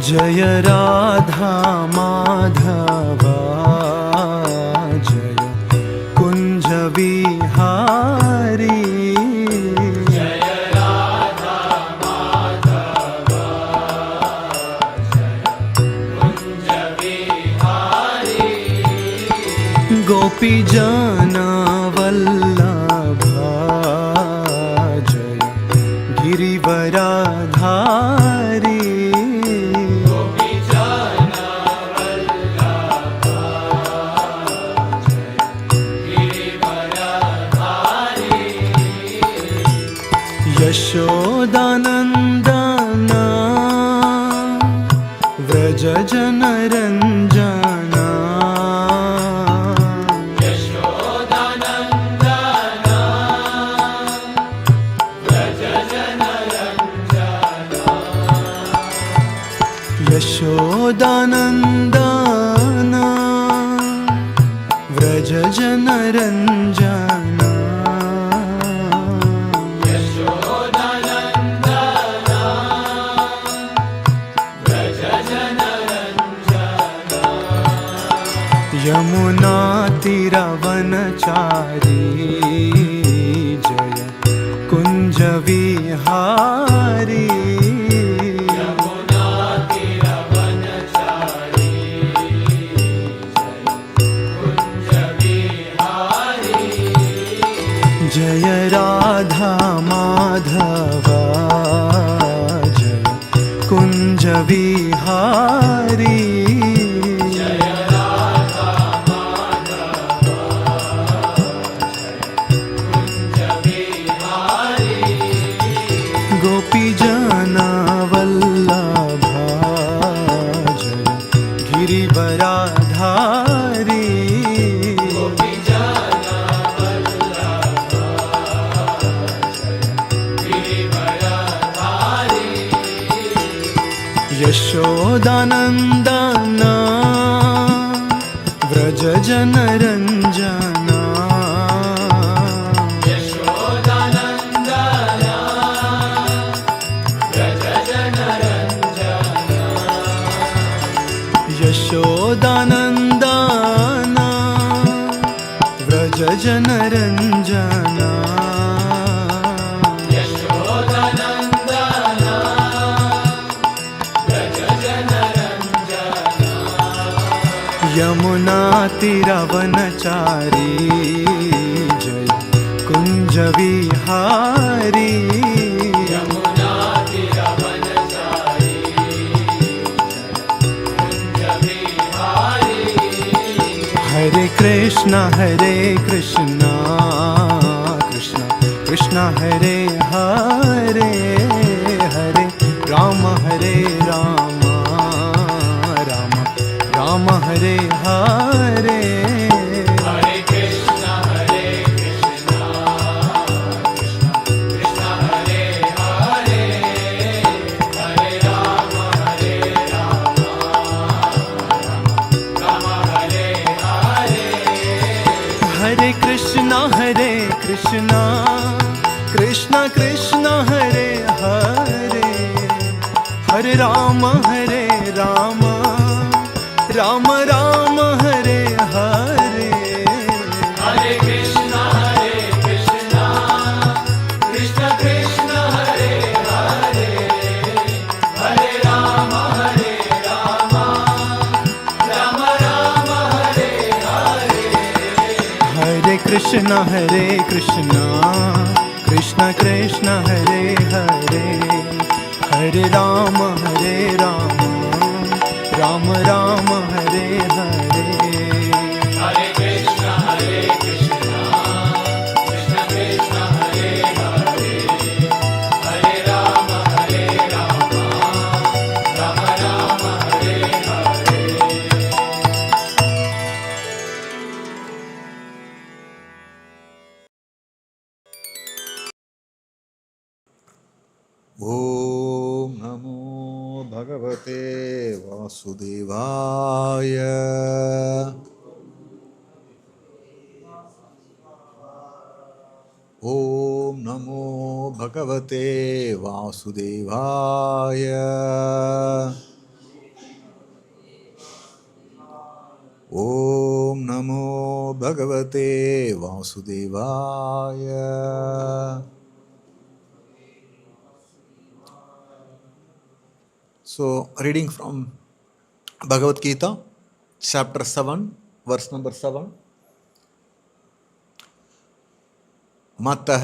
जय राधा माधवा जय कुंज विहारी जय राधा माधवा जय कुंज विहारी गोपी जन वल्लभा जय गिरिवराधारी यशोदानन्दन व्रज जनरञ्जन यशोदानन्दन व्रज जनरञ्जन यशोदानन्दन व्रज जनरञ्जन यमुना तीरवनचारी जय कुंज विहारी यमुना तीरवनचारी जय कुंज विहारी जय राधा माधवा जय कुंज विहारी यशोदानन्दन व्रज जनरञ्जन यशोदानन्दन व्रज जनरञ्जन यशोदानन्दन व्रज जनरञ्जन यमुना तीरवनचारी जय कुंज विहारी यमुना तीरवनचारी जय कुंज विहारी हरे कृष्णा कृष्ण कृष्ण हरे हरे हरे राम राम हरे हरे हरे कृष्णा कृष्ण कृष्ण हरे हरे हरे राम राम हरे हरे हरे कृष्णा कृष्ण कृष्ण हरे हरे हरे राम राम राम हरे हरे हरे कृष्णा कृष्ण कृष्ण हरे हरे हरे राम राम हरे हरे हरे कृष्ण कृष्ण कृष्ण हरे हरे हरे राम राम हरे हरे हरे कृष्णा कृष्ण कृष्ण हरे हरे हरे राम राम हरे हरे ॐ नमो भगवते वासुदेवाय। ॐ नमो भगवते वासुदेवाय। Om Namo Bhagavate Vasudevaya. So, reading from Bhagavad Gita, chapter 7, verse number 7. Mattaḥ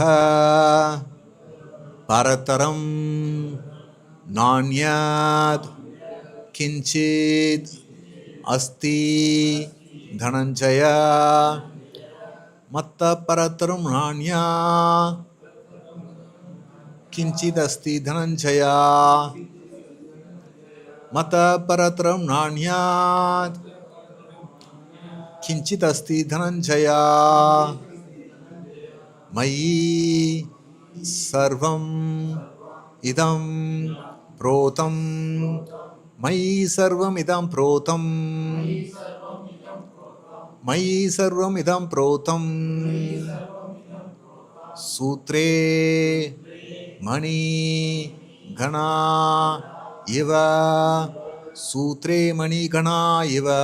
parataraṁ nānyat kiñcid asti dhanañ-jaya mattaḥ parataraṁ nānyat kiñcid asti dhanañ-jaya mattaḥ parataraṁ nānyat kiñcid asti dhanañ-jaya mayi sarvam idaṁ protaṁ mayi sarvam idaṁ protaṁ mayi sarvam idaṁ protaṁ sūtre maṇi-gaṇā iva sūtre maṇi-gaṇā iva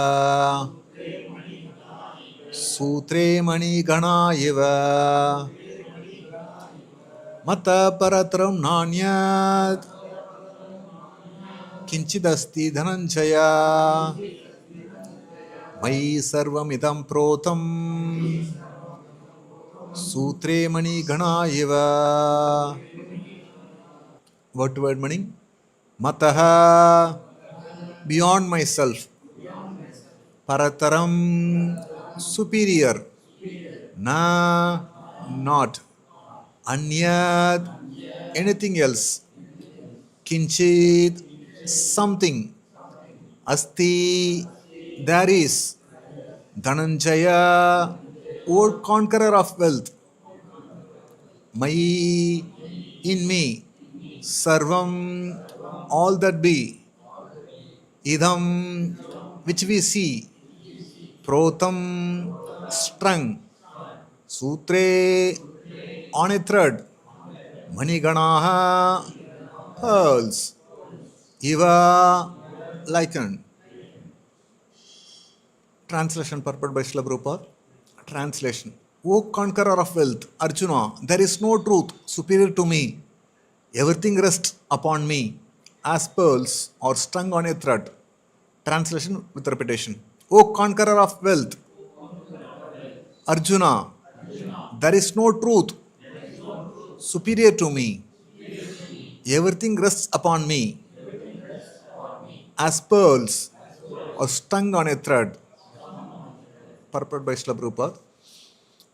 sūtre maṇi-gaṇā iva mattaḥ parataraṁ nānyat kiñcid asti dhanañ-jaya mayi sarvam idaṁ protaṁ sūtre maṇi-gaṇā iva. Word to word meaning: mattaḥ, beyond myself; parataraṁ, superior; na, not; anyat, anything else; kiñcid, something; asti, there is; dhanañ-jaya, O conqueror of wealth; mayi, in me; sarvam, all that be; idaṁ, which we see; protaṁ, strung; sūtre, on a thread; maṇi-gaṇā, pearls; iva, likened. Translation purport by Srila Prabhupada. Translation: O conqueror of wealth, Arjuna, there is no truth superior to me. Everything rests upon me as pearls or strung on a thread. Translation with repetition: O conqueror of wealth, Arjuna, there is no truth superior to me. Everything rests upon me as pearls or strung on a thread. Purport by Srila Prabhupada.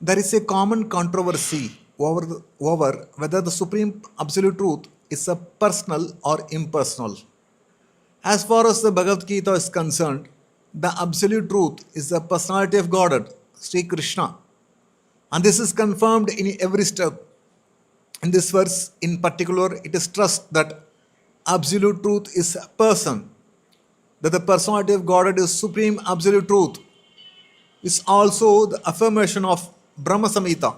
There is a common controversy over whether the Supreme Absolute Truth is a personal or impersonal. As far as the Bhagavad Gita is concerned, the Absolute Truth is the personality of Godhead, Sri Krsna. And this is confirmed in every step. In this verse in particular, it is stressed that Absolute Truth is a person, that the personality of Godhead is Supreme Absolute Truth. Is also the affirmation of Brahma Samhita,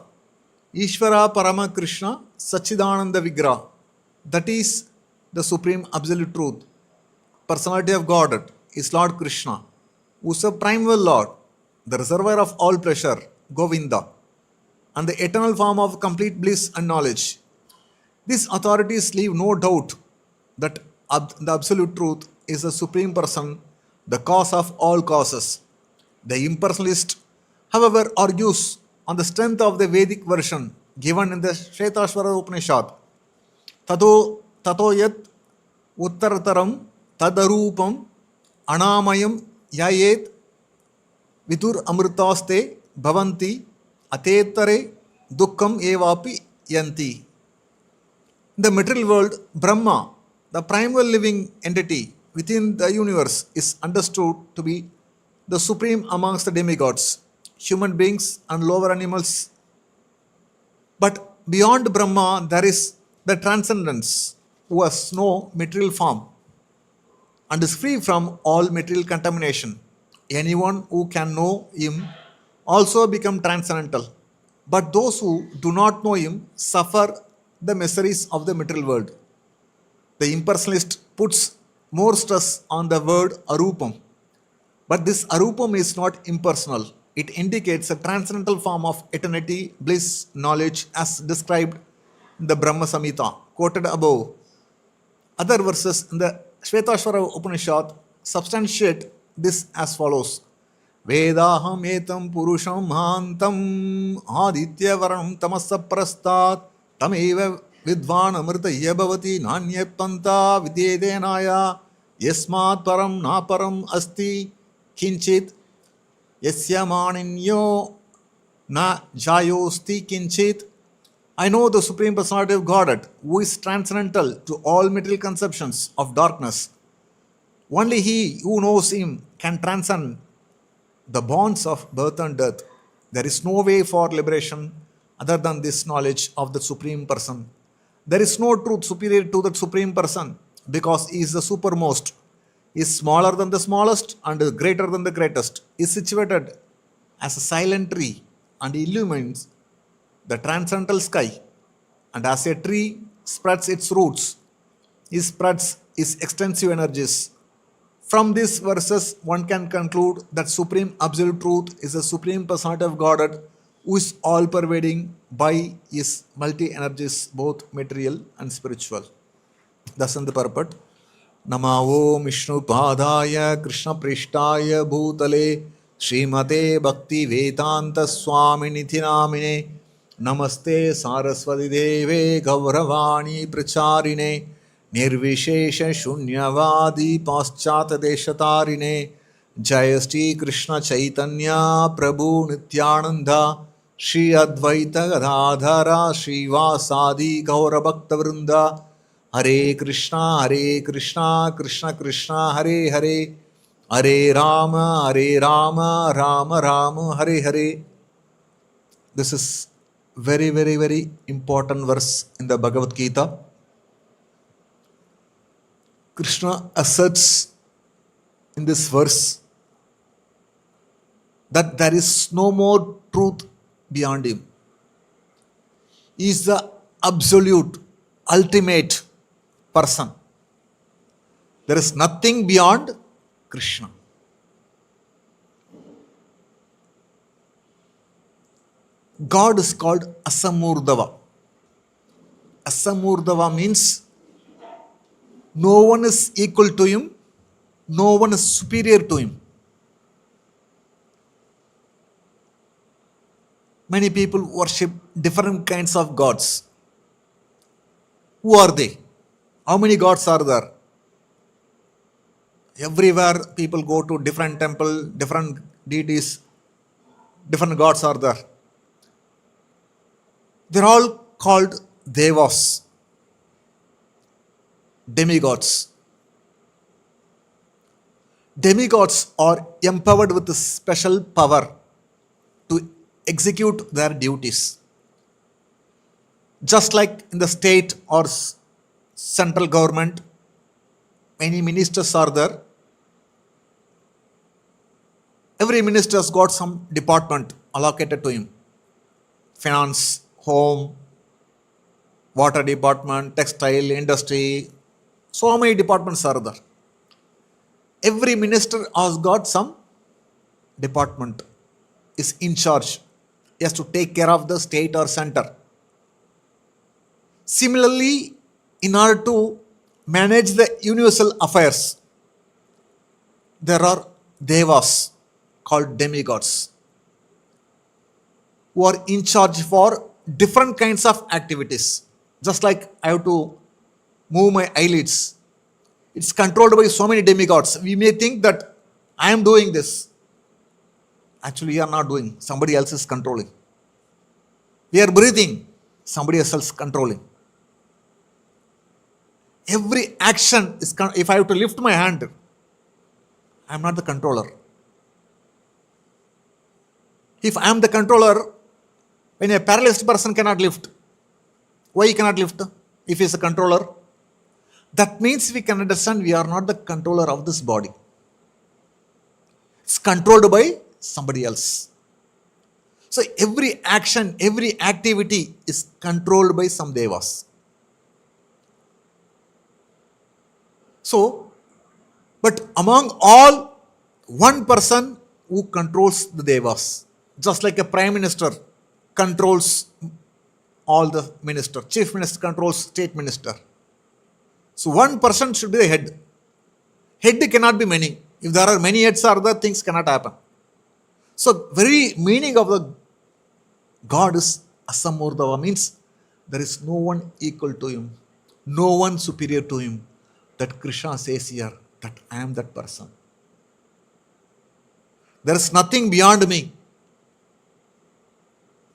Ishvara Parama Krishna Sachidananda Vigraha. That is the Supreme Absolute Truth. Personality of Godhead is Lord Krishna, who is the primeval Lord, the reservoir of all pleasure, Govinda, and the eternal form of complete bliss and knowledge. These authorities leave no doubt that the Absolute Truth is the Supreme Person, the cause of all causes. The impersonalist, however, argues on the strength of the Vedic version given in the Shvetashvara Upanishad. Tato yat uttarataram tadarupam anamayam yayet vidur amritaste bhavanti atetare dukkam evapi yanti. In the material world, Brahma, the primal living entity within the universe, is understood to be the supreme amongst the demigods, human beings and lower animals. But beyond Brahma, there is the transcendence, who has no material form and is free from all material contamination. Anyone who can know him also become transcendental. But those who do not know him suffer the miseries of the material world. The impersonalist puts more stress on the word arupam, But this arupam is not impersonal. It indicates a transcendental form of eternity, bliss, knowledge as described in the Brahma Samhita, quoted above. Other verses in the Shvetashvara Upanishad substantiate this as follows. Vedaham etam purusham mahantam aditya-varam tamasa prastat tameva vidvan amritaya bhavati nānyat panta vidyedenaya yasmat param naparam asti kiñcid yasya maṇi-gaṇā na jayosti kiñcid. I know the Supreme Personality of Godhead, who is transcendental to all material conceptions of darkness. Only he who knows him can transcend the bonds of birth and death. There is no way for liberation other than this knowledge of the Supreme Person. There is no truth superior to that Supreme Person because he is the supermost, is smaller than the smallest and greater than the greatest, is situated as a silent tree and illumines the transcendental sky, and as a tree spreads its roots, he spreads his extensive energies. From these verses, one can conclude that Supreme Absolute Truth is the Supreme Personality of Godhead who is all-pervading by his multi-energies, both material and spiritual. Thus in the purport, Namo Vishnu Padaya Krishna Prishtaya Bhutale Srimate Bhakti Vedanta Swami Nithi Namine Namaste Saraswati Deve Gauravani Pracharine Nirvishesha Shunyavadi Paschata Deshatarine Jaya Sri Krishna Chaitanya Prabhu Nityananda Shri Advaita Gadadhara Shri Vasadi Gaura Bhakta Vrinda Hare Krishna Krishna Krishna Hare Hare Hare Rama Rama Rama Hare Hare. This is very, very, very important verse in the Bhagavad Gita. Krishna asserts in this verse that there is no more truth beyond him. He is the absolute, ultimate person. There is nothing beyond Krishna. God is called Asamurdava. Asamurdava means no one is equal to him, no one is superior to him. Many people worship different kinds of gods. Who are they? How many gods are there? Everywhere people go to different temple, different deities, different gods are there. They're all called devas, demigods. Demigods are empowered with a special power to execute their duties. Just like in the state or central government, many ministers are there. Every minister has got some department allocated to him. Finance, home, water department, textile, industry. So many departments are there. Every minister has got some department, is in charge. He has to take care of the state or center. Similarly, in order to manage the universal affairs, there are devas called demigods who are in charge for different kinds of activities. Just like I have to move my eyelids, it's controlled by so many demigods. We may think that I am doing this. Actually, you are not doing. Somebody else is controlling. We are breathing. Somebody else is controlling. Every action is, if I have to lift my hand, I am not the controller. If I am the controller, when a paralyzed person cannot lift, why he cannot lift? If he is a controller, that means we can understand we are not the controller of this body. It's controlled by somebody else. So every action, every activity is controlled by some devas. So, but among all one person who controls the devas, just like a prime minister controls all the minister, chief minister controls state minister. So one person should be the head. Head cannot be many. If there are many heads are there, things cannot happen. So very meaning of the God is Asamurdava, means there is no one equal to him, no one superior to him. That Krishna says here, that I am that person. There is nothing beyond me.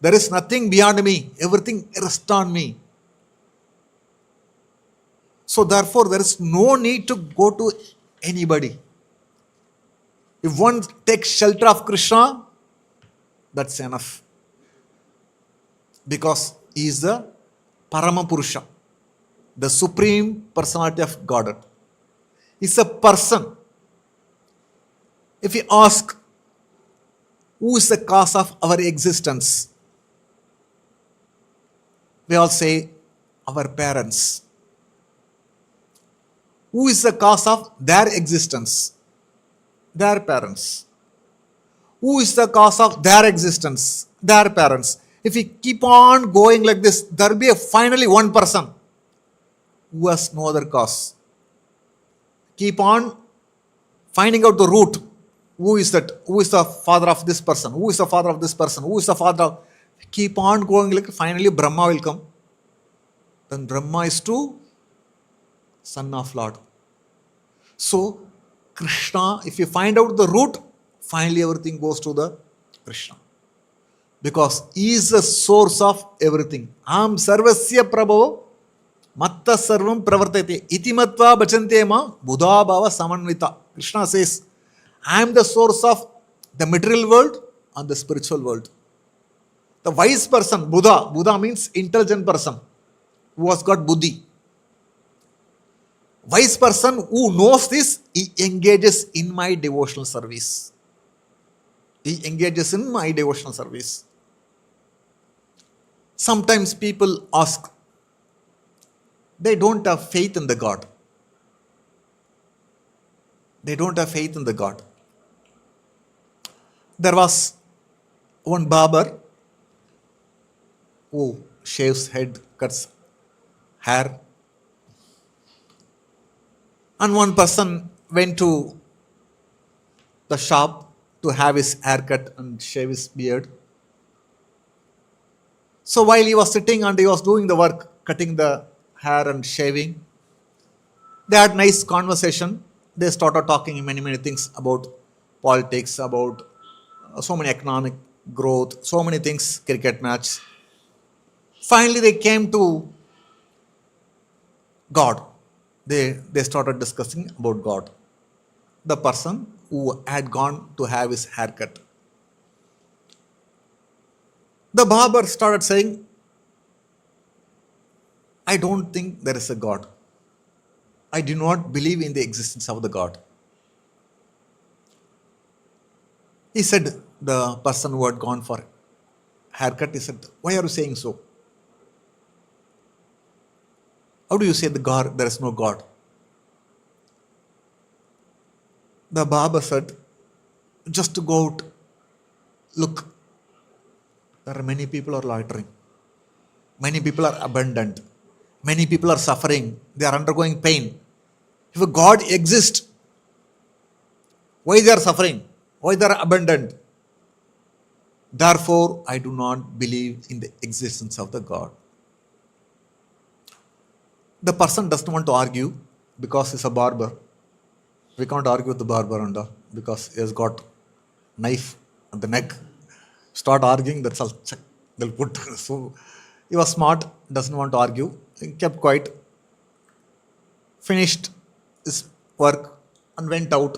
There is nothing beyond me. Everything rests on me. So therefore, there is no need to go to anybody. If one takes shelter of Krishna, that's enough. Because he is the Paramapurusha, the Supreme Personality of Godhead. He is a person. If we ask, who is the cause of our existence? We all say, our parents. Who is the cause of their existence? Their parents. Who is the cause of their existence? Their parents. If we keep on going like this, there will be finally one person who has no other cause. Keep on finding out the root. Who is that? Who is the father of this person? Who is the father of this person? Who is the father of... Keep on going like finally Brahma will come. Then Brahma is to son of Lord. So Krishna, if you find out the root, finally everything goes to the Krishna. Because he is the source of everything. Am sarvasya prabhavo mattaḥ sarvam pravartate iti matva bachante ma buddha bhava samanvita. Krishna says, I am the source of the material world and the spiritual world. The wise person, Buddha means intelligent person who has got buddhi. Wise person who knows this, he engages in my devotional service. He engages in my devotional service. Sometimes people ask, they don't have faith in the God. They don't have faith in the God. There was one barber who shaves head, cuts hair. And one person went to the shop to have his haircut and shave his beard. So while he was sitting and he was doing the work, cutting the hair and shaving, they had nice conversation. They started talking many things about politics, about so many economic growth, so many things, cricket match. Finally, they came to God. They started discussing about God. The person who had gone to have his haircut. The barber started saying, I don't think there is a God. I do not believe in the existence of the God. He said, the person who had gone for haircut, he said, why are you saying so? How do you say the God, there is no God? The barber said, just to go out, look, there are many people are loitering. Many people are abandoned. Many people are suffering. They are undergoing pain. If a God exists, why they are suffering? Why they are abandoned? Therefore, I do not believe in the existence of the God. The person doesn't want to argue because he's a barber. We can't argue with the barber and because he has got knife at the neck. Start arguing, that's all. They'll put. So he was smart, doesn't want to argue. He kept quiet. Finished his work and went out.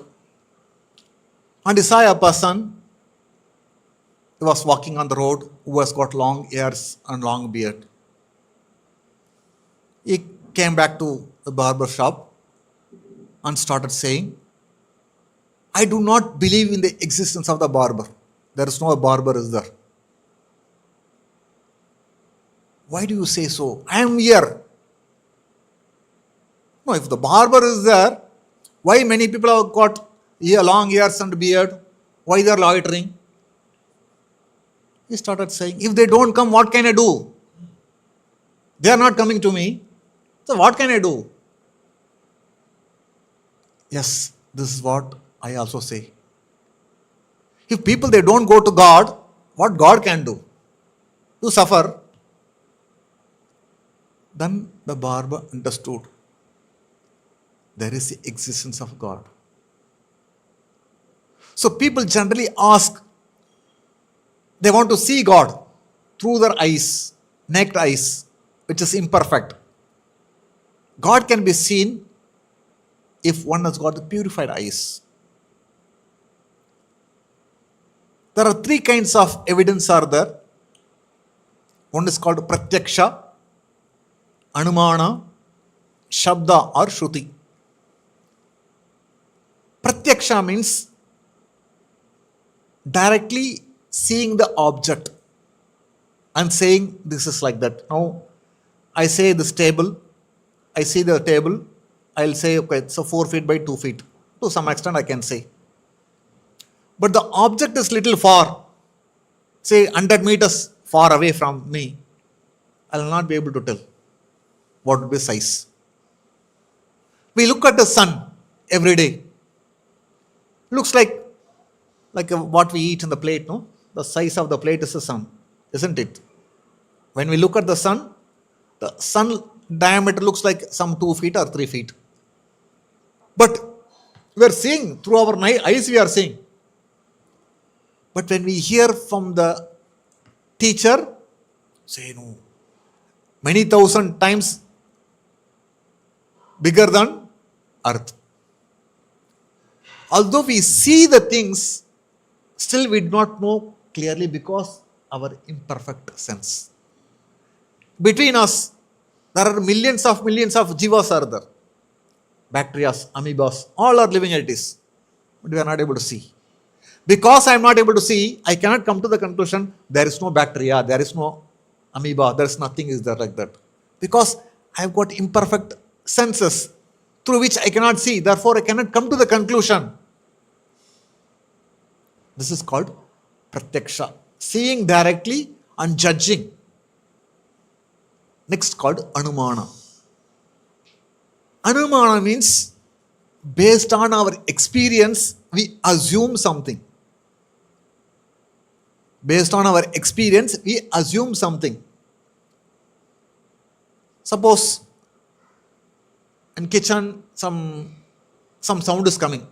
And he saw a person who was walking on the road who has got long hairs and long beard. He came back to the barber shop and started saying, I do not believe in the existence of the barber. There is no barber is there. Why do you say so? I am here. No, if the barber is there, why many people have got long ears and beard, why they are loitering? He started saying, if they don't come, what can I do? They are not coming to me. So what can I do? Yes, this is what I also say. If people, they don't go to God, what God can do? To suffer. Then the barber understood there is the existence of God. So people generally ask, they want to see God through their eyes, naked eyes, which is imperfect. God can be seen if one has got the purified eyes. There are three kinds of evidence are there. One is called pratyaksha, anumana, shabda or shruti. Pratyaksha means directly seeing the object and saying this is like that. Now, I say this table, I see the table, I'll say, okay, it's 4 feet by 2 feet. To some extent I can say. But the object is little far, say 100 meters far away from me. I will not be able to tell what would be size. We look at the sun every day. Looks like what we eat in the plate, no? The size of the plate is the sun, isn't it? When we look at the sun diameter looks like some 2 feet or 3 feet. But we are seeing, through our eyes we are seeing. But when we hear from the teacher, say no, many thousand times bigger than earth. Although we see the things, still we do not know clearly because our imperfect sense. Between us, there are millions of jivas are there. Bacteria, amoebas, all are living entities. But we are not able to see. Because I am not able to see, I cannot come to the conclusion there is no bacteria, there is no amoeba, there is nothing is there like that. Because I have got imperfect senses through which I cannot see, therefore I cannot come to the conclusion. This is called pratyaksha, seeing directly and judging. Next called anumana. Anumana means based on our experience, we assume something. Based on our experience, we assume something. Suppose in kitchen some sound is coming.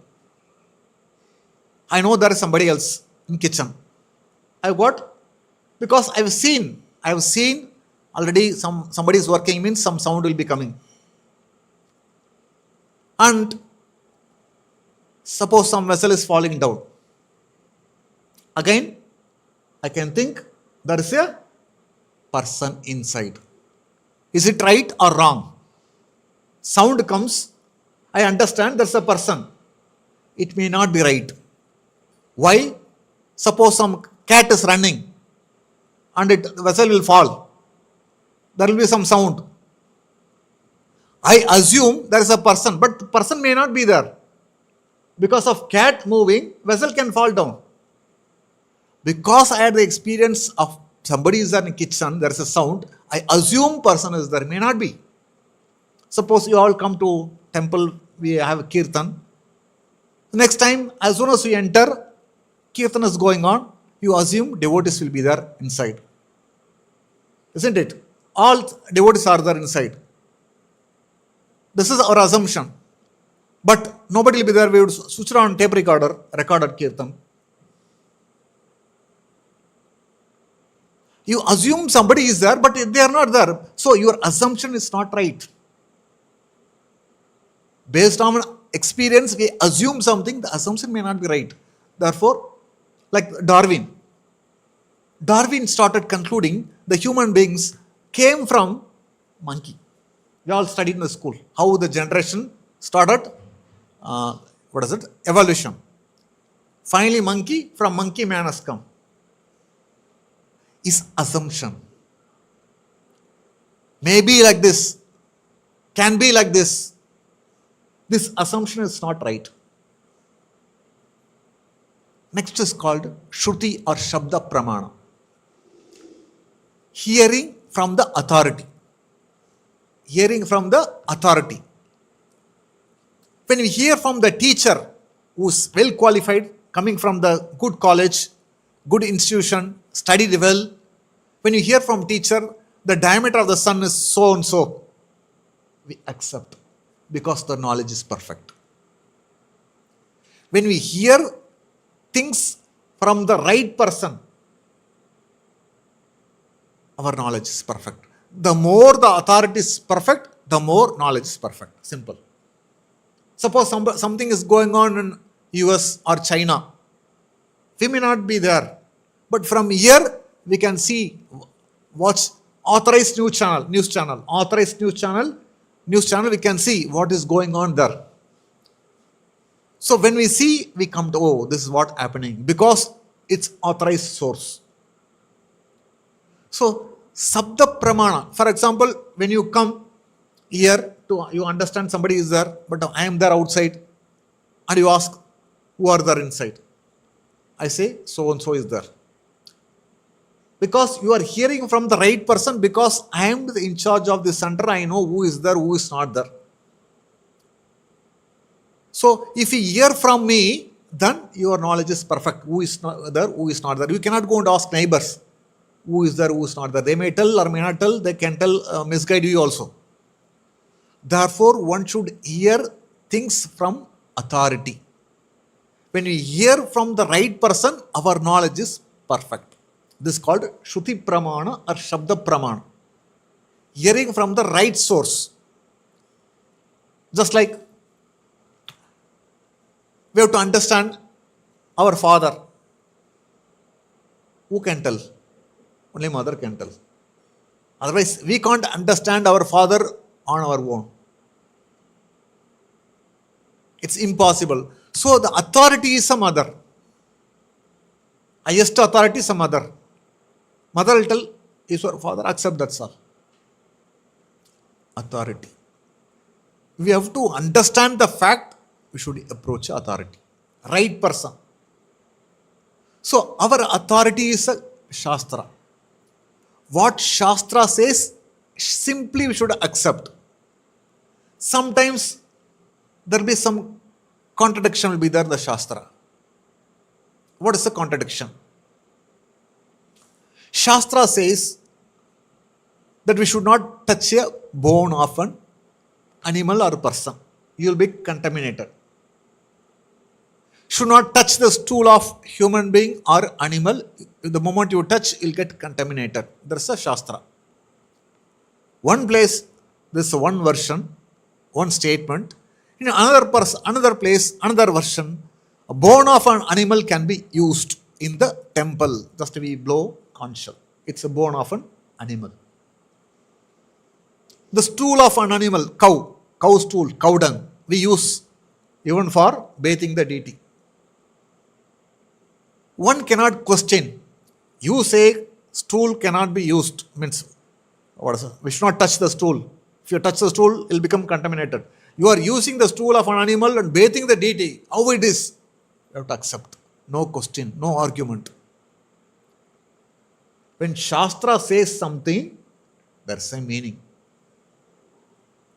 I know there is somebody else in kitchen. Because I have seen already somebody is working, means some sound will be coming. And suppose some vessel is falling down. Again, I can think there is a person inside. Is it right or wrong? Sound comes, I understand there's a person. It may not be right. Why? Suppose some cat is running and the vessel will fall. There will be some sound. I assume there is a person, but the person may not be there. Because of cat moving, vessel can fall down. Because I had the experience of somebody is there in the kitchen, there is a sound, I assume person is there, may not be. Suppose you all come to temple, we have a kirtan. Next time, as soon as we enter, kirtan is going on, you assume devotees will be there inside. Isn't it? All devotees are there inside. This is our assumption. But nobody will be there, we would switch on tape recorder, recorded kirtan. You assume somebody is there, but they are not there. So your assumption is not right. Based on experience, we assume something, the assumption may not be right. Therefore, like Darwin started concluding the human beings came from monkey. We all studied in the school how the generation started, evolution. Finally, monkey, from monkey man has come. Is assumption. Maybe like this, can be like this. This assumption is not right. Next is called Shruti or Shabda Pramana. Hearing from the authority. Hearing from the authority. When we hear from the teacher who is well qualified, coming from the good college, good institution, studied well, when you hear from teacher, the diameter of the sun is so and so, we accept because the knowledge is perfect. When we hear things from the right person, our knowledge is perfect. The more the authority is perfect, the more knowledge is perfect. Simple. Suppose something is going on in US or China. We may not be there. But from here, we can see, watch authorized news channel, authorized news channel, we can see what is going on there. So when we see, we come to, oh, this is what happening, because it's authorized source. So, Sabda Pramana, for example, when you come here, you understand somebody is there, but I am there outside, and you ask, who are there inside? I say, so and so is there. Because you are hearing from the right person, because I am in charge of the center, I know who is there, who is not there. So, if you hear from me, then your knowledge is perfect. Who is not there, who is not there. You cannot go and ask neighbors, who is there, who is not there. They may tell or may not tell, they can tell, misguide you also. Therefore, one should hear things from authority. When we hear from the right person, our knowledge is perfect. This is called Shruti Pramana or Shabda Pramana. Hearing from the right source. Just like we have to understand our father. Who can tell? Only mother can tell. Otherwise, we can't understand our father on our own. It's impossible. So the authority is a mother. Highest authority is a mother. Mother will tell, is your father, accept, that's all. Authority. We have to understand the fact, we should approach authority. Right person. So our authority is a Shastra. What Shastra says, simply we should accept. Sometimes there will be some contradiction will be there in the Shastra. What is the contradiction? Shastra says that we should not touch a bone of an animal or person. You will be contaminated. Should not touch the stool of human being or animal. The moment you touch, you will get contaminated. There is a Shastra. One place, this is one version, one statement. In another place, another version, a bone of an animal can be used in the temple. Just we blow conch shell. It's a bone of an animal. The stool of an animal, cow stool, cow dung, we use even for bathing the deity. One cannot question. You say stool cannot be used. Means, what is it? We should not touch the stool. If you touch the stool, it will become contaminated. You are using the stool of an animal and bathing the deity. How it is? You have to accept. No question, no argument. When Shastra says something, there is a meaning.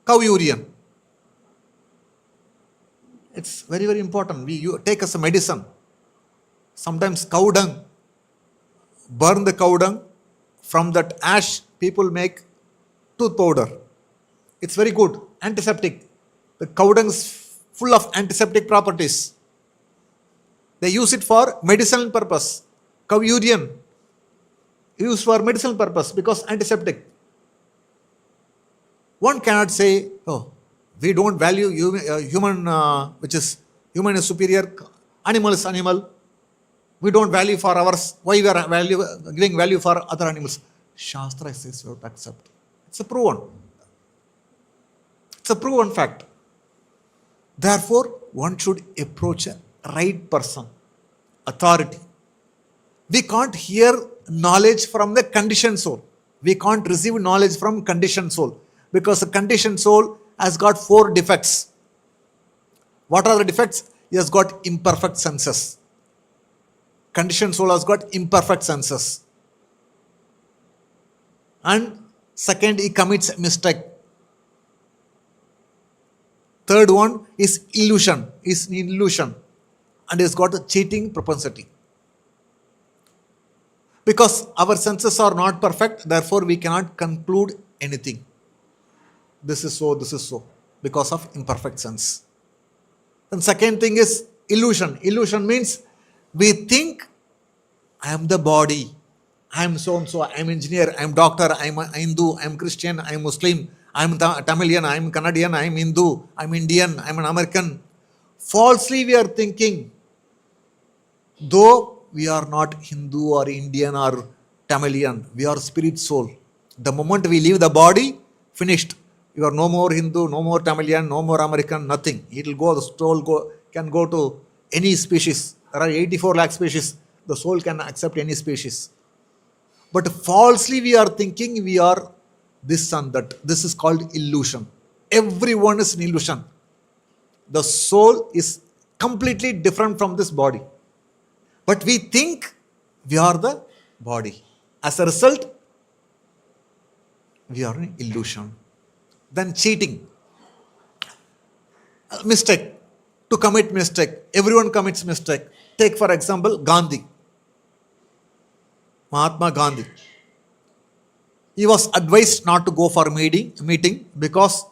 Cow urine. It's very, very important. We take as a medicine. Sometimes cow dung. Burn the cow dung. From that ash, people make tooth powder. It's very good. Antiseptic. The cow dung is full of antiseptic properties. They use it for medicinal purpose. Cow urine used for medicinal purpose because antiseptic. One cannot say, oh, we don't value human, which is human is superior, animal is animal. We don't value for ours. Why we are giving value for other animals? Shastra says you have to accept. It's a proven. It's a proven fact. Therefore, one should approach a right person, authority. We can't hear knowledge from the conditioned soul. We can't receive knowledge from conditioned soul because the conditioned soul has got 4 defects. What are the defects? He has got imperfect senses. conditioned soul has got imperfect senses. And second, he commits mistake. Third one is illusion, and he's got a cheating propensity. Because our senses are not perfect, therefore we cannot conclude anything. This is so, because of imperfect sense. And second thing is illusion. Illusion means we think I am the body, I am so and so, I am engineer, I am doctor, I am Hindu, I am Christian, I am Muslim, I am Tamilian, I am Canadian, I am Hindu, I am Indian, I am an American. Falsely we are thinking, though we are not Hindu or Indian or Tamilian, we are spirit soul. The moment we leave the body, finished. You are no more Hindu, no more Tamilian, no more American, nothing. It will go, the soul can go to any species. There are 84 lakh species. The soul can accept any species. But falsely we are thinking we are this and that. This is called illusion. Everyone is an illusion. The soul is completely different from this body. But we think we are the body. As a result, we are an illusion. Then cheating. Mistake. To commit mistake. Everyone commits mistake. Take for example Gandhi. Mahatma Gandhi. He was advised not to go for a meeting because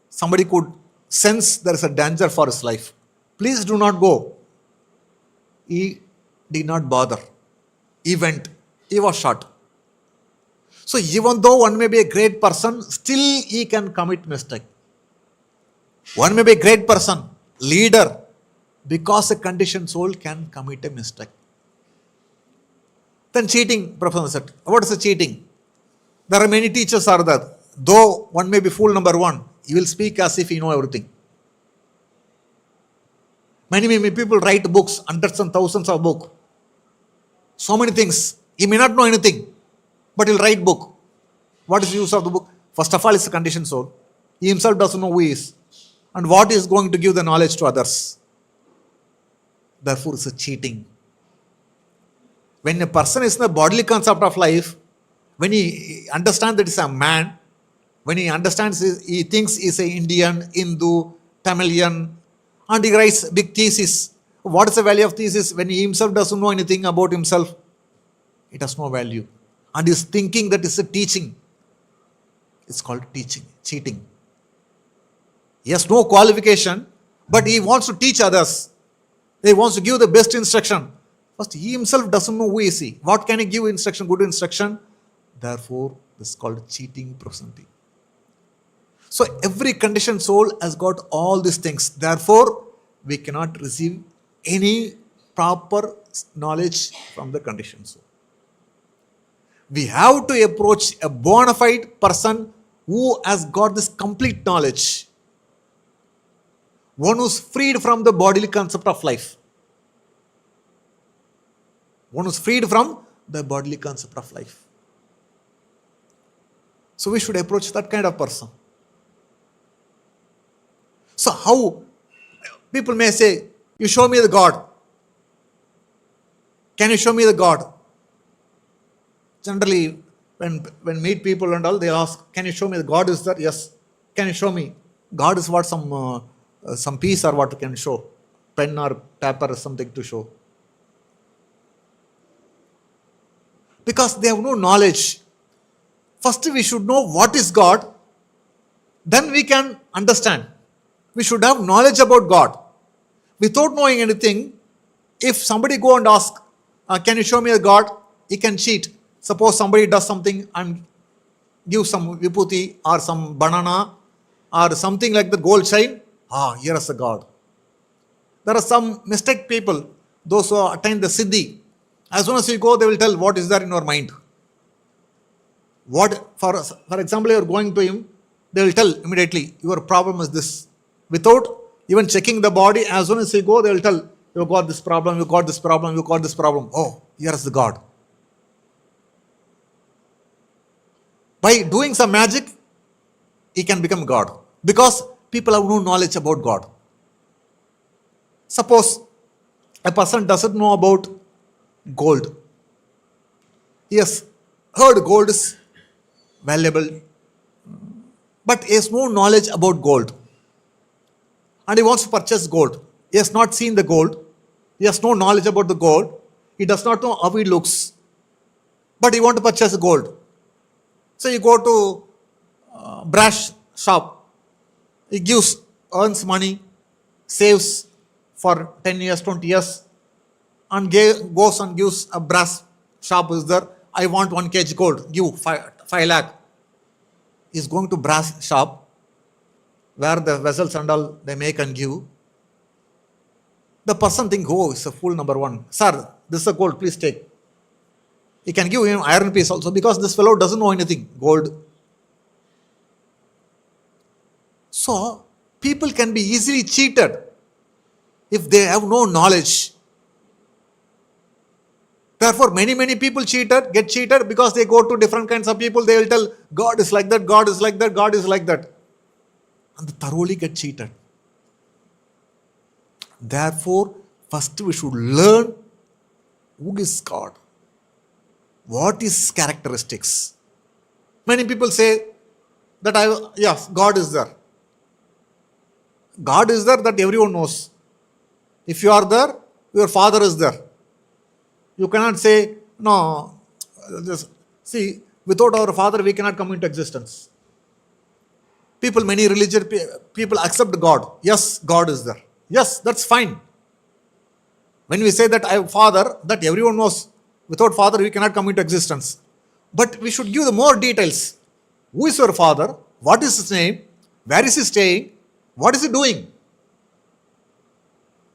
somebody could sense there is a danger for his life. Please do not go. He did not bother. He went. He was shot. So even though one may be a great person, still he can commit mistake. One may be a great person, leader, because a conditioned soul can commit a mistake. Then cheating, Professor said. What is the cheating? There are many teachers are there. Though one may be fool number one, he will speak as if he know everything. Many people write books, hundreds and thousands of books. So many things. He may not know anything, but he'll write book. What is the use of the book? First of all, it's a conditioned soul. He himself doesn't know who he is. And what is going to give the knowledge to others? Therefore, it's a cheating. When a person is in the bodily concept of life, when he understands that he's a man, when he understands, he thinks he's an Indian, Hindu, Tamilian, and he writes big thesis. What is the value of thesis? When he himself doesn't know anything about himself, it has no value. And he's thinking that it's a teaching. It's called teaching, cheating. He has no qualification, but he wants to teach others. He wants to give the best instruction. First, he himself doesn't know who is he. What can he give instruction, good instruction? Therefore, this is called cheating personality. So every conditioned soul has got all these things. Therefore, we cannot receive any proper knowledge from the conditioned soul. We have to approach a bona fide person who has got this complete knowledge. One who's freed from the bodily concept of life. One who's freed from the bodily concept of life. So we should approach that kind of person. So how? People may say, you show me the God. Can you show me the God? Generally, when meet people and all, they ask, can you show me the God is there? Yes. Can you show me? God is what? Some piece or what can show? Pen or paper or something to show. Because they have no knowledge. First we should know what is God. Then we can understand. We should have knowledge about God. Without knowing anything, if somebody go and ask, can you show me a God? He can cheat. Suppose somebody does something and give some vibhuti or some banana or something like the gold chain. Here is a God. There are some mistake people, those who attain the siddhi. As soon as you go, they will tell what is there in your mind. For example, you are going to him, they will tell immediately, your problem is this. Without even checking the body, as soon as you go, they will tell, you got this problem, you got this problem, you got this problem. Oh, here is the God. By doing some magic, he can become God. Because people have no knowledge about God. Suppose a person doesn't know about gold. He has heard gold is valuable, but he has no knowledge about gold. And he wants to purchase gold. He has not seen the gold. He has no knowledge about the gold. He does not know how it looks. But he wants to purchase gold. So you go to brass shop. He earns money, saves for 10 years, 20 years, and goes and gives a brass shop is there. I want 1 kg gold. Give 5 lakh. He's going to brass shop where the vessels and all they make and give. The person think, oh, it's a fool number one. Sir, this is a gold, please take. He can give him iron piece also because this fellow doesn't know anything, gold. So, people can be easily cheated if they have no knowledge. Therefore, many people get cheated because they go to different kinds of people. They will tell, God is like that, God is like that, God is like that. And they thoroughly get cheated. Therefore, first we should learn who is God. What is his characteristics? Many people say that yes, God is there. God is there, that everyone knows. If you are there, your father is there. You cannot say, no, see, without our father we cannot come into existence. Many religious people accept God. Yes, God is there. Yes, that's fine. When we say that I have father, that everyone knows. Without father we cannot come into existence. But we should give the more details. Who is your father? What is his name? Where is he staying? What is he doing?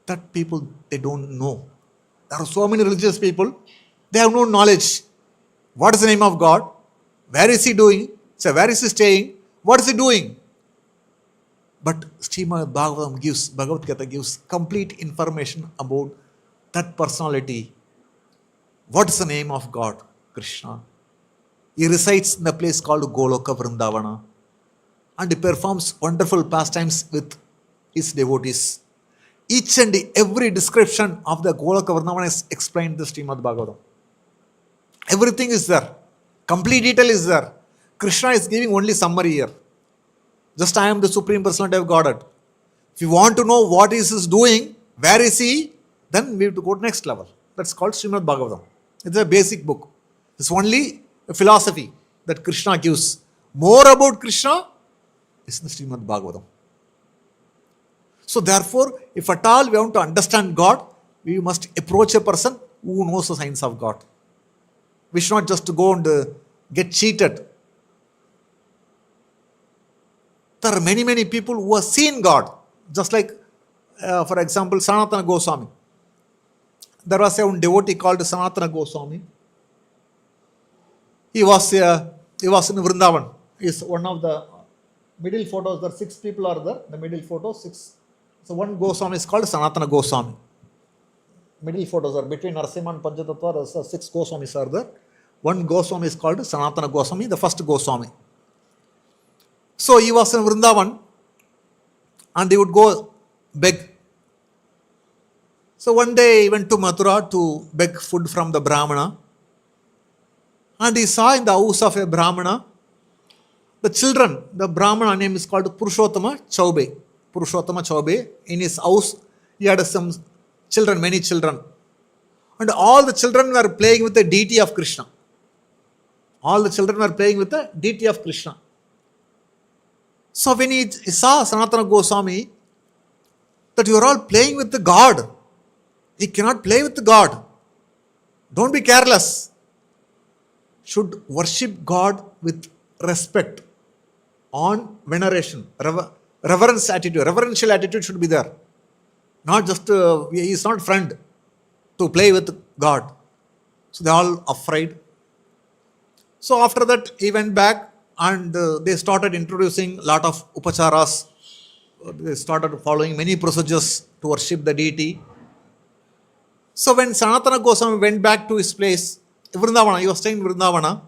That people, they don't know. There are so many religious people, they have no knowledge. What is the name of God? Where is he doing? So where is he staying? What is he doing? But Bhagavad Gita gives complete information about that personality. What is the name of God? Krishna. He resides in a place called Goloka Vrindavana, and he performs wonderful pastimes with his devotees. Each and every description of the Goloka Vrindavana is explained in the Srimad Bhagavatam. Everything is there. Complete detail is there. Krishna is giving only summary here. Just I am the Supreme Personality of Godhead. If you want to know what is he doing, where is he, then we have to go to next level. That's called Srimad Bhagavatam. It's a basic book. It's only a philosophy that Krishna gives. More about Krishna is in the Srimad Bhagavatam. So therefore, if at all we want to understand God, we must approach a person who knows the science of God. We should not just go and get cheated. There are many people who have seen God. Just like, for example, Sanatana Goswami. There was a devotee called Sanatana Goswami. He was in Vrindavan. He is one of the middle photos. There are 6 people are there. The middle photo, 6. So one Goswami is called Sanatana Goswami. Middle photos are between Narasimha and Panchatattva. There are 6 Goswamis are there. One Goswami is called Sanatana Goswami, the first Goswami. So he was in Vrindavan and he would go beg. So one day he went to Mathura to beg food from the Brahmana, and he saw in the house of a Brahmana the children. The Brahmana name is called Purushottama Chaube. Purushottama Chaube. In his house he had some children, many children, and all the children were playing with the deity of Krishna. All the children were playing with the deity of Krishna. So when he saw Sanatana Goswami, that you are all playing with the God. He cannot play with the God. Don't be careless. Should worship God with respect, on veneration, reverence attitude. Reverential attitude should be there. Not just, he is not friend to play with God. So they are all afraid. So after that he went back and they started introducing a lot of upacharas. They started following many procedures to worship the deity. So when Sanatana Goswami went back to his place, Vrindavana, he was staying in Vrindavana.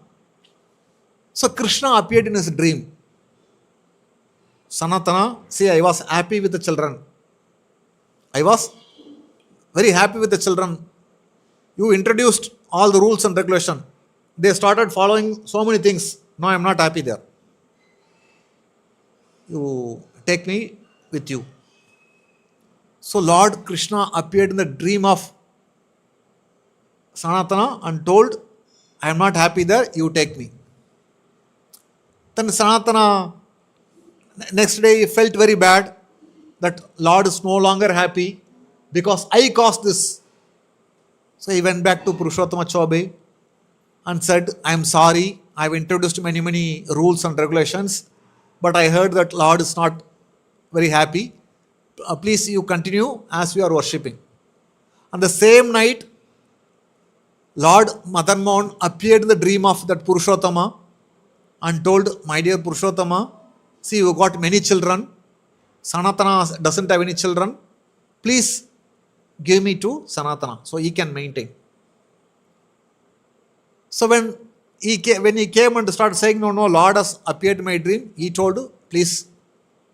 So Krishna appeared in his dream. Sanatana, see, I was happy with the children. I was very happy with the children. You introduced all the rules and regulation. They started following so many things. No, I am not happy there. You take me with you. So Lord Krishna appeared in the dream of Sanatana and told, I am not happy there, you take me. Then Sanatana, next day he felt very bad that Lord is no longer happy because I caused this. So he went back to Purushottama Chaubey and said, I am sorry, I have introduced many rules and regulations, but I heard that Lord is not very happy. Please you continue as we are worshipping. On the same night, Lord Madan Mohan appeared in the dream of that Purushottama and told, my dear Purushottama, see you got many children. Sanatana doesn't have any children. Please give me to Sanatana so he can maintain. So when he came and started saying, no, Lord has appeared in my dream, he told, please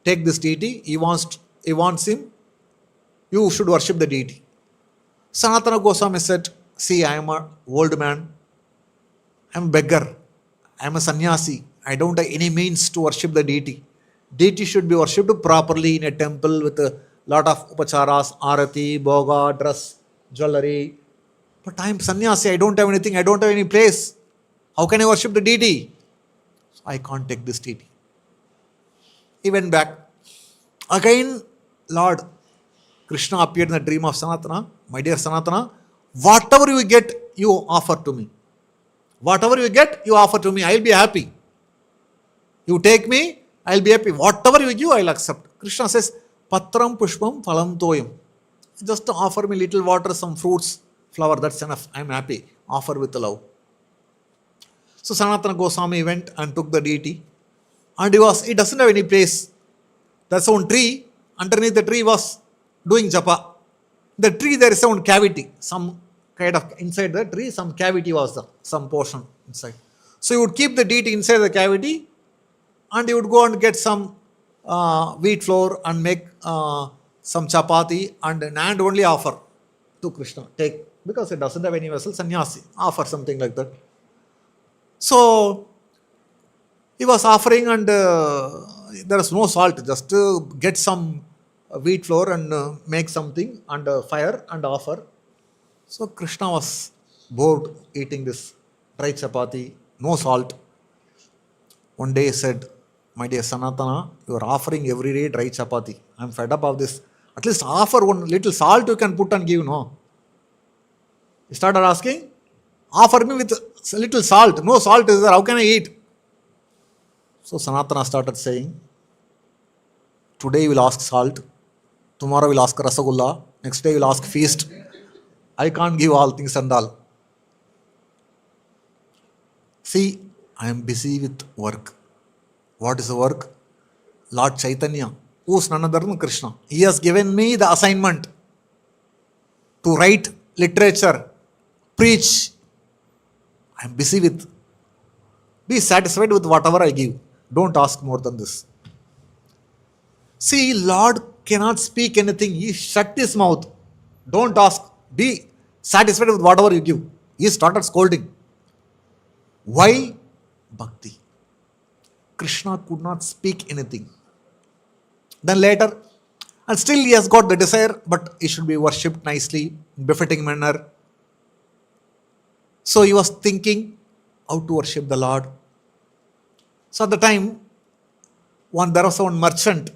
take this deity. He wants him. You should worship the deity. Sanatana Goswami said, see, I am an old man. I am a beggar. I am a sannyasi. I don't have any means to worship the deity. Deity should be worshipped properly in a temple with a lot of upacharas, arati, bhoga, dress, jewelry. But I am sannyasi. I don't have anything. I don't have any place. How can I worship the deity? So I can't take this deity. He went back. Again, Lord Krishna appeared in the dream of Sanatana. My dear Sanatana, whatever you get, you offer to me. Whatever you get, you offer to me. I will be happy. You take me, I will be happy. Whatever you give, I will accept. Krishna says, parataraṁ pushpam phalam toyam. Just offer me little water, some fruits, flower, that's enough. I am happy. Offer with love. So Sanatana Goswami went and took the deity. And he doesn't have any place. There's one tree. Underneath the tree was doing japa. The tree, there is one cavity. Some kind of inside the tree, some cavity was there. Some portion inside. So you would keep the deity inside the cavity and you would go and get some wheat flour and make some chapati and only offer to Krishna. Take, because it doesn't have any vessel, sannyasi. Offer something like that. So he was offering and there is no salt. Just get some wheat flour and make something under fire and offer. So Krishna was bored eating this dry chapati, no salt. One day he said, my dear Sanatana, you are offering every day dry chapati. I am fed up of this. At least offer one little salt you can put and give, no? He started asking, offer me with a little salt. No salt is there, how can I eat? So Sanatana started saying, today you will ask salt, tomorrow you will ask rasagulla, next day you will ask feast. I can't give all things and all. See, I am busy with work. What is the work? Lord Chaitanya, who is none other than Krishna. He has given me the assignment to write literature, preach. I am busy with. Be satisfied with whatever I give. Don't ask more than this. See, Lord cannot speak anything. He shut his mouth. Don't ask. Be satisfied with whatever you give. He started scolding. Why? Bhakti. Krishna could not speak anything. Then later, and still he has got the desire, but he should be worshipped nicely, in befitting manner. So he was thinking how to worship the Lord. So at the time, there was one merchant.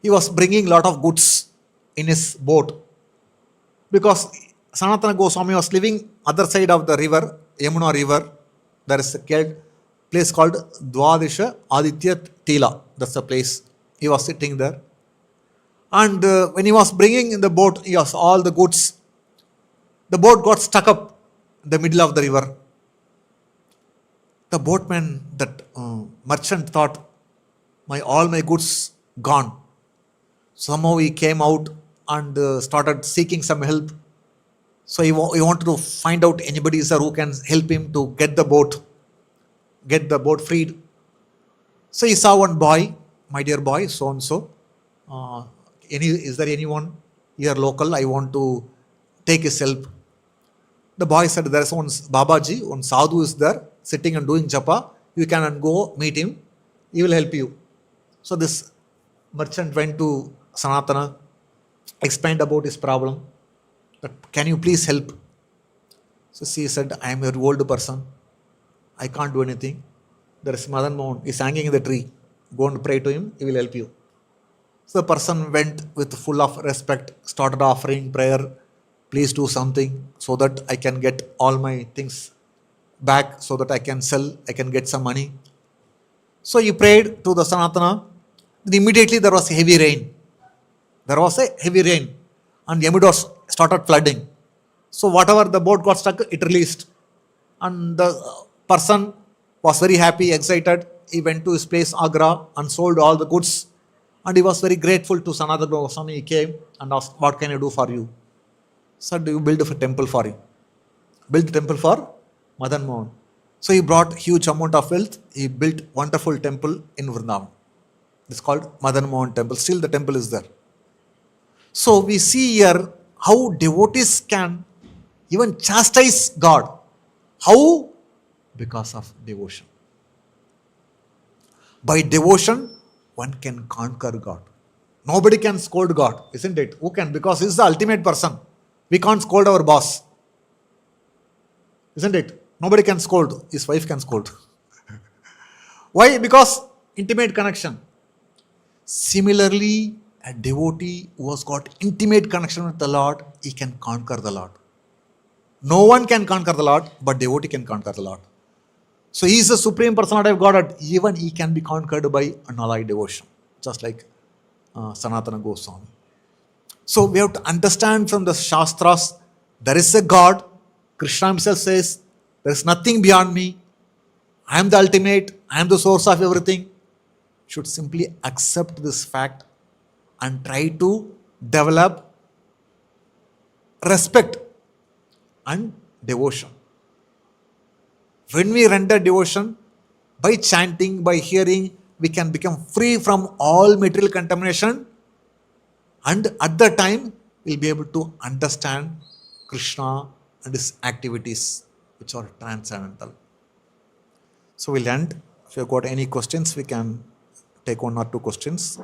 He was bringing lot of goods in his boat. Because Sanatana Goswami was living other side of the river, Yamuna river. There is a place called Dwadisha Aditya Tila. That's the place. He was sitting there. And when he was bringing in the boat, he was all the goods. The boat got stuck up in the middle of the river. The boatman, that merchant thought, all my goods gone. Somehow he came out and started seeking some help. So he wanted to find out anybody is there who can help him to get the boat freed. So he saw one boy, my dear boy, so and so. Is there anyone here local? I want to take his help. The boy said, there is one Babaji, one sadhu is there, sitting and doing japa. You can go meet him. He will help you. So this merchant went to Sanatana, explained about his problem. But can you please help? So she said, I am a old person. I can't do anything. There is Madan Mohan. He is hanging in the tree. Go and pray to him. He will help you. So the person went with full of respect, started offering prayer. Please do something so that I can get all my things back, so that I can sell, I can get some money. So he prayed to the Sanatana. Immediately there was heavy rain. There was a heavy rain and Yamudars started flooding. So whatever the boat got stuck, it released. And the person was very happy, excited. He went to his place, Agra, and sold all the goods. And he was very grateful to Sanatana Goswami. He came and asked, what can I do for you? Said, you build a temple for him. Build a temple for Madan Mohan. So he brought huge amount of wealth. He built wonderful temple in Vrindavan. It's called Madan Mohan temple. Still the temple is there. So we see here how devotees can even chastise God. How? Because of devotion. By devotion, one can conquer God. Nobody can scold God, isn't it? Who can? Because He is the ultimate person. We can't scold our boss. Isn't it? Nobody can scold. His wife can scold. Why? Because intimate connection. Similarly, a devotee who has got intimate connection with the Lord, he can conquer the Lord. No one can conquer the Lord, but devotee can conquer the Lord. So he is the supreme personality of Godhead. Even he can be conquered by unalloyed devotion, just like Sanatana Goswami. So we have to understand from the Shastras, there is a God. Krishna himself says, there is nothing beyond me. I am the ultimate. I am the source of everything. Should simply accept this fact and try to develop respect and devotion. When we render devotion, by chanting, by hearing, we can become free from all material contamination, and at that time, we'll be able to understand Krishna and his activities, which are transcendental. So we'll end. If you've got any questions, we can take one or two questions.